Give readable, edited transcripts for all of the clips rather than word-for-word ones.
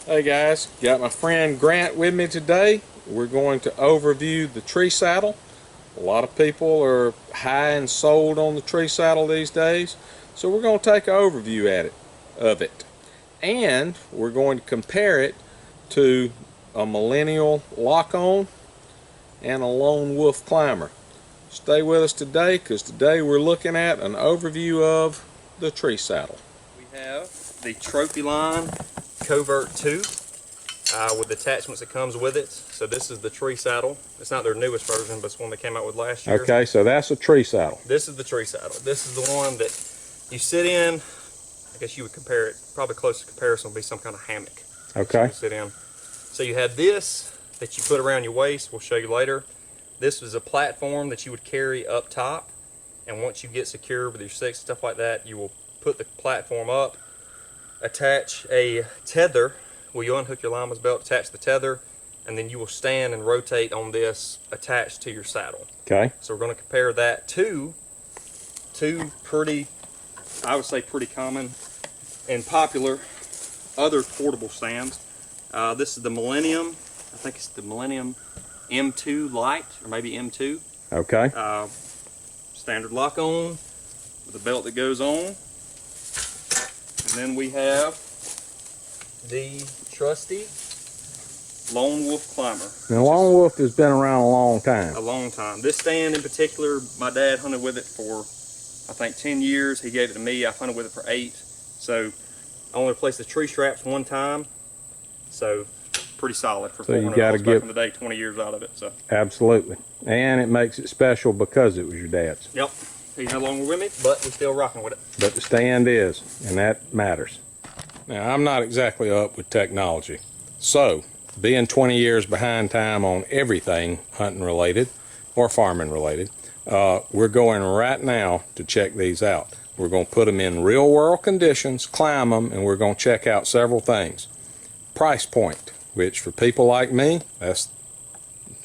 Hey guys, got my friend Grant with me today. We're going to overview the tree saddle. A lot of people are high and sold on the tree saddle these days, so we're going to take an overview of it. And we're going to compare it to a millennial lock-on and a lone wolf climber. Stay with us today because today we're looking at an overview of the tree saddle. We have the Trophy Line Covert 2 with the attachments that comes with it. So this is the tree saddle. It's not their newest version, but it's one they came out with last year. Okay, so that's a tree saddle. This is the tree saddle. This is the one that you sit in. I guess you would compare it, probably closest comparison would be some kind of hammock. Okay. You sit in. So you have this that you put around your waist. We'll show you later. This is a platform that you would carry up top. And once you get secure with your sticks and stuff like that, you will put the platform up, attach a tether. Well, you unhook your lineman's belt, attach the tether, and then you will stand and rotate on this attached to your saddle. Okay. So we're going to compare that to two pretty, I would say pretty common and popular other portable stands. This is the Millennium. I think it's the Millennium M2 Lite, or maybe M2. Okay. Standard lock on with a belt that goes on. And then we have the trusty Lone Wolf Climber. Now, Lone Wolf has been around a long time. A long time. This stand in particular, my dad hunted with it for, I think, 10 years. He gave it to me. I've hunted with it for 8. So I only replaced the tree straps one time. So pretty solid for So you $400 gotta back in the day, 20 years out of it. So absolutely. And it makes it special because it was your dad's. yep. He's no longer with me, but we're still rocking with it. But the stand is, and that matters. Now, I'm not exactly up with technology. So, being 20 years behind time on everything hunting related or farming related, we're going right now to check these out. We're going to put them in real world conditions, climb them, and we're going to check out several things. Price point, which for people like me, that's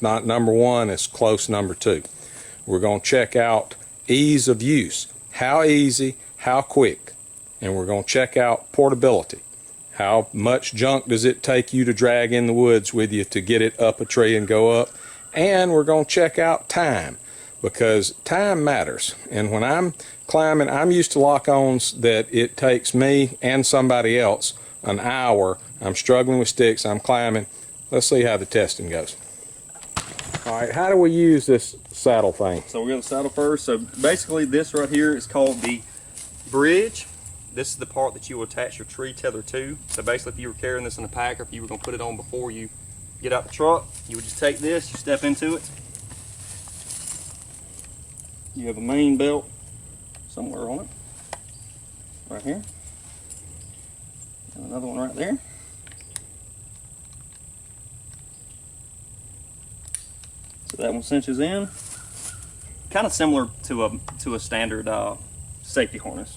not number one, it's close number 2. We're going to check out ease of use, how easy, how quick, and we're going to check out portability. How much junk does it take you to drag in the woods with you to get it up a tree and go up? And we're going to check out time, because time matters. And when I'm climbing, I'm used to lock-ons that it takes me and somebody else an hour. I'm struggling with sticks, I'm climbing. Let's see how the testing goes. All right, how do we use this saddle thing? So we're going to saddle first. So basically this right here is called the bridge. This is the part that you will attach your tree tether to. So basically if you were carrying this in a pack, or if you were going to put it on before you get out the truck, you would just take this, you step into it. You have a main belt somewhere on it, right here. And another one right there. So that one cinches in. Kind of similar to a standard safety harness.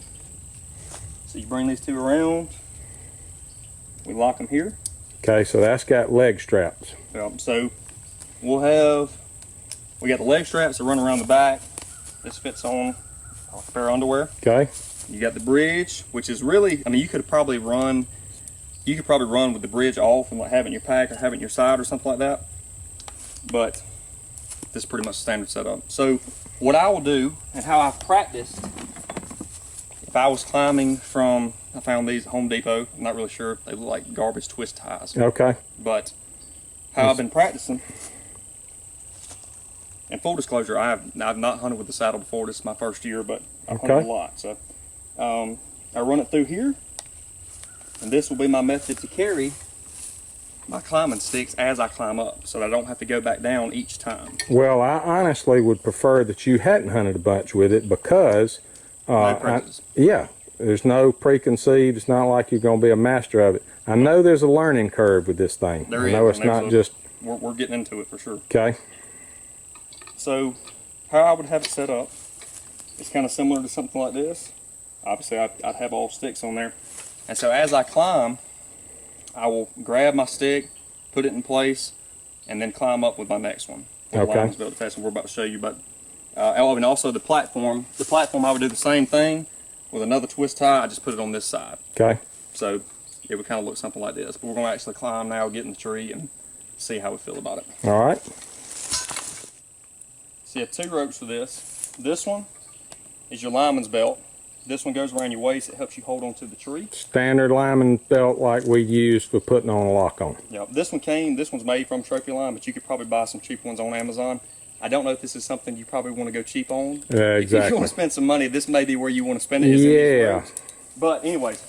So you bring these two around. We lock them here. Okay, so that's got leg straps. So we got the leg straps that run around the back. This fits on a pair of underwear. Okay. You got the bridge, which is really, I mean, you could probably run with the bridge off and like have it in your pack or have it in your side or something like that. But this is pretty much standard setup. So what I will do, and how I've practiced, if I was climbing from, I found these at Home Depot. I'm not really sure. They look like garbage twist ties. Okay. But how I've been practicing, and full disclosure, I've not hunted with the saddle before. This is my first year, but I've hunted a lot. So I run it through here, and this will be my method to carry my climbing sticks as I climb up, so that I don't have to go back down each time. Well, I honestly would prefer that you hadn't hunted a bunch with it, because yeah, there's no preconceived. It's not like you're going to be a master of it. I know there's a learning curve with this thing. There I know is. it's not just. We're getting into it for sure. Okay. So how I would have it set up is kind of similar to something like this. Obviously, I'd have all sticks on there, and so as I climb, I will grab my stick, put it in place, and then climb up with my next one. Okay. That's what we're about to show you. But and also the platform. The platform, I would do the same thing with another twist tie. I just put it on this side. Okay. So it would kind of look something like this. But we're going to actually climb now, get in the tree, and see how we feel about it. All right. So you have 2 ropes for this. This one is your lineman's belt. This one goes around your waist. It helps you hold onto the tree. Standard lineman belt like we use for putting on a lock on. Yep. This one's made from Trophy Line, but you could probably buy some cheap ones on Amazon. I don't know if this is something you probably want to go cheap on. Yeah, exactly. If you want to spend some money, this may be where you want to spend it. Is in these ropes. But anyways,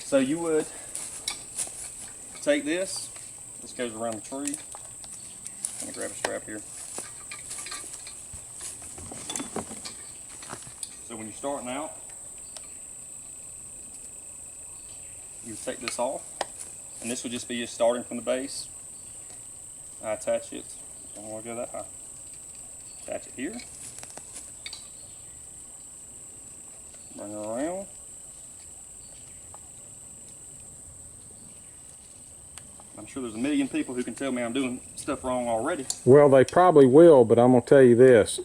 so you would take this. This goes around the tree. I'm gonna grab a strap here. So when you're starting out, you would take this off, and this would just be just starting from the base. I attach it, I don't want to go that high. Attach it here. Bring it around. I'm sure there's a million people who can tell me I'm doing stuff wrong already. Well, they probably will, but I'm going to tell you this.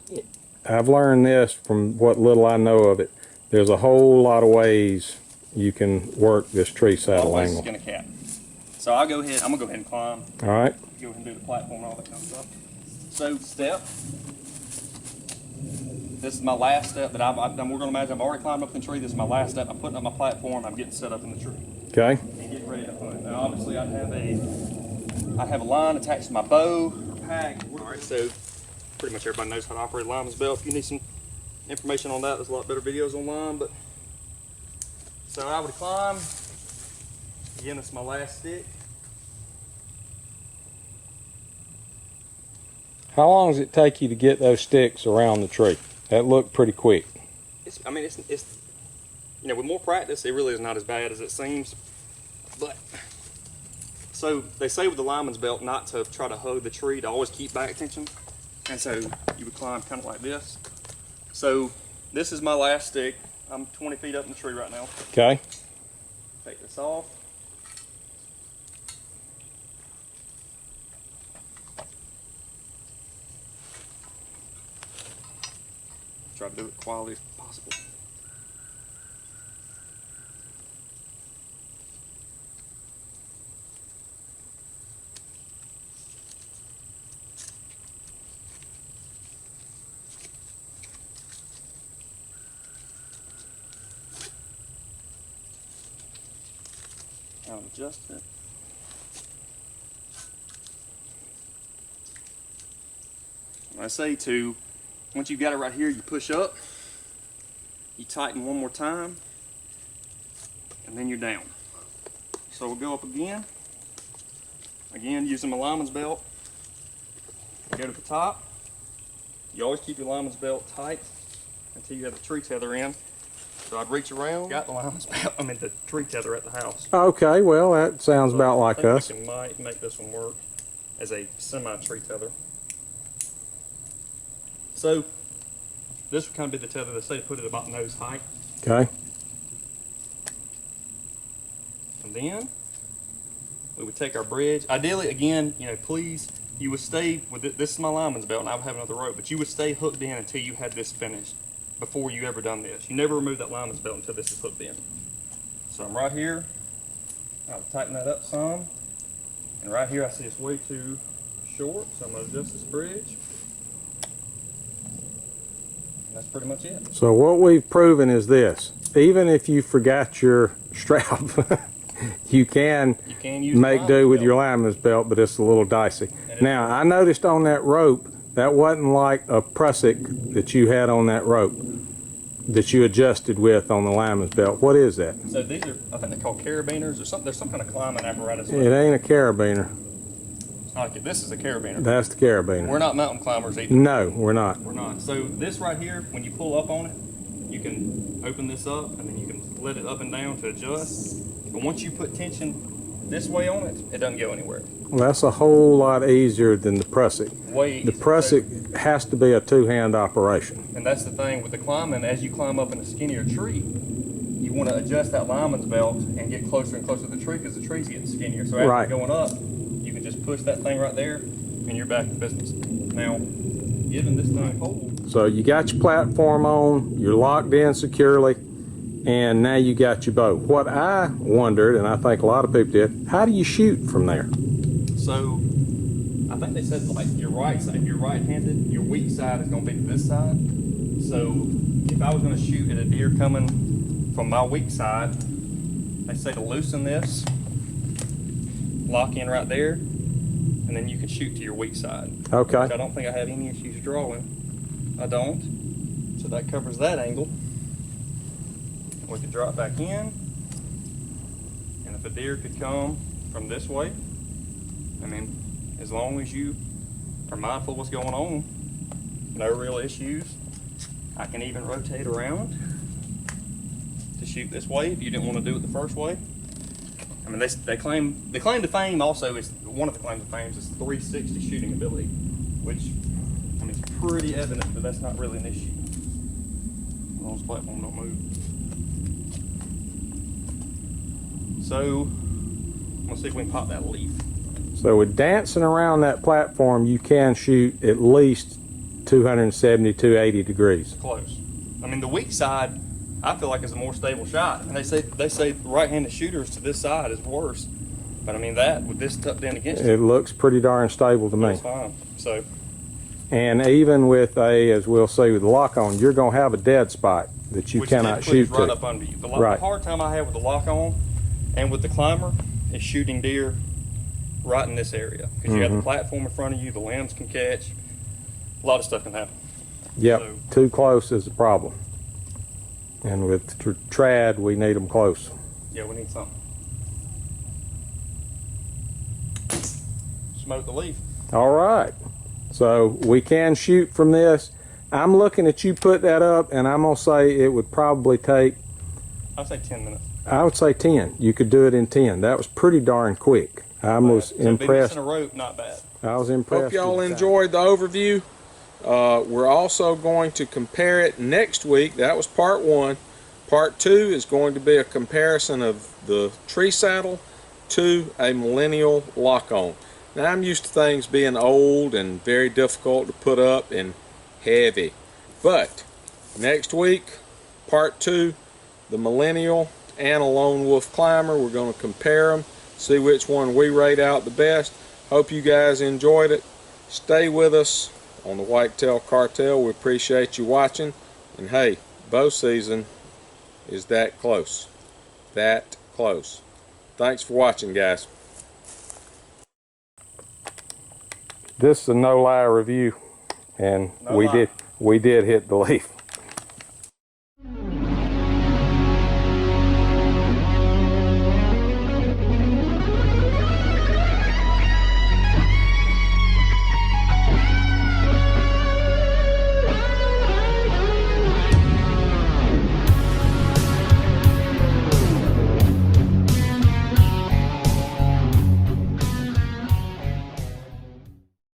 I've learned this from what little I know of it. There's a whole lot of ways you can work this tree saddle angle. Skin a cat. So I'm gonna go ahead and climb. All right. Go ahead and do the platform and all that kind of stuff. So step. This is my last step that we're gonna imagine I've already climbed up the tree. This is my last step. I'm putting up my platform. I'm getting set up in the tree. Okay. And getting ready to hunt. Now obviously I'd have a line attached to my bow or pack. All right. So pretty much everybody knows how to operate a lineman's belt. If you need some information on that, there's a lot better videos online. But so I would climb. Again, this is my last stick. How long does it take you to get those sticks around the tree? That looked pretty quick. It's you know, with more practice, it really is not as bad as it seems. But so they say with the lineman's belt not to try to hug the tree, to always keep back tension. And so you would climb kind of like this. So this is my last stick. I'm 20 feet up in the tree right now. Okay. Take this off. Try to do it quality as possible. Now adjust it. When I say to, once you've got it right here, you push up, you tighten one more time, and then you're down. So we'll go up again. Again, using my lineman's belt. Go to the top. You always keep your lineman's belt tight until you have the tree tether in. So I'd reach around, got the lineman's belt, the tree tether at the house. Okay, well, that sounds about like us. I think we might make this one work as a semi-tree tether. So this would kind of be the tether. They say to put it about nose height. Okay. And then we would take our bridge. Ideally, again, please, you would stay with it. This is my lineman's belt, and I would have another rope, but you would stay hooked in until you had this finished before you ever done this. You never remove that lineman's belt until this is hooked in. So I'm right here. I would tighten that up some. And right here, I see it's way too short, so I'm going to adjust this bridge. And that's pretty much it. So what we've proven is this. Even if you forgot your strap, you can make do with your lineman's belt, but it's a little dicey. Now, I noticed on that rope, that wasn't like a prusik that you had on that rope that you adjusted with on the lineman's belt. What is that? So these are, I think they're called carabiners or something. There's some kind of climbing apparatus. It ain't a carabiner. It's not like this is a carabiner. That's the carabiner. We're not mountain climbers either. No, we're not. We're not. So this right here, when you pull up on it, you can open this up and then you can let it up and down to adjust. But once you put tension this way on it, it doesn't go anywhere. Well, that's a whole lot easier than the prusik. Way easier. The prusik has to be a two-hand operation. And that's the thing with the climbing. As you climb up in a skinnier tree, you want to adjust that lineman's belt and get closer and closer to the tree because the tree's getting skinnier. So as you're going up, you can just push that thing right there and you're back to business. Now, given this thing hold. So you got your platform on, you're locked in securely. and now you got your bow. What I wondered, and I think a lot of people did, how do you shoot from there? So I think they said like your right side, if you're right-handed, your weak side is going to be to this side. So if I was going to shoot at a deer coming from my weak side, they say to loosen this, lock in right there, and then you can shoot to your weak side. Okay. Which I don't think I have any issues drawing. I don't. So that covers that angle. We can drop back in, and if a deer could come from this way, I mean, as long as you are mindful of what's going on, no real issues. I can even rotate around to shoot this way if you didn't want to do it the first way. I mean, they claim to fame also is one of the claims to fame is 360 shooting ability, which I mean it's pretty evident that that's not really an issue. As long as the platform don't move. So I'm gonna see if we can pop that leaf. So with dancing around that platform, you can shoot at least 270, 280 degrees. Close. I mean, the weak side, I feel like is a more stable shot. And they say right-handed shooters to this side is worse. But I mean that with this tucked in against It looks pretty darn stable to me. it's fine. So And even with as we'll see with the lock on, you're going to have a dead spot that you which cannot typically is shoot right to. up under you. The Right. hard time I have with the lock on and with the climber is shooting deer right in this area because you have the platform in front of you, the limbs can catch, a lot of stuff can happen. Yep, So- too close is a problem. And with trad, we need them close. Yeah, we need something. Smoke the leaf. All right, so we can shoot from this. I'm looking at you put that up, and I'm going to say it would probably take, I'd say 10 minutes. I would say 10. You could do it in 10. That was pretty darn quick. I was So be impressed. missing a rope, not bad. I was impressed. Hope y'all with that. enjoyed the overview. We're also going to compare it next week. That was part 1. Part 2 is going to be a comparison of the tree saddle to a millennial lock-on. Now I'm used to things being old and very difficult to put up and heavy. But next week, part 2, the millennial and a lone wolf climber. We're going to compare them, see which one we rate out the best. Hope you guys enjoyed it. Stay with us on the Whitetail Cartel. We appreciate you watching. And hey, bow season is that close. That close. Thanks for watching, guys. This is a no lie review, and No we lie. did hit the leaf.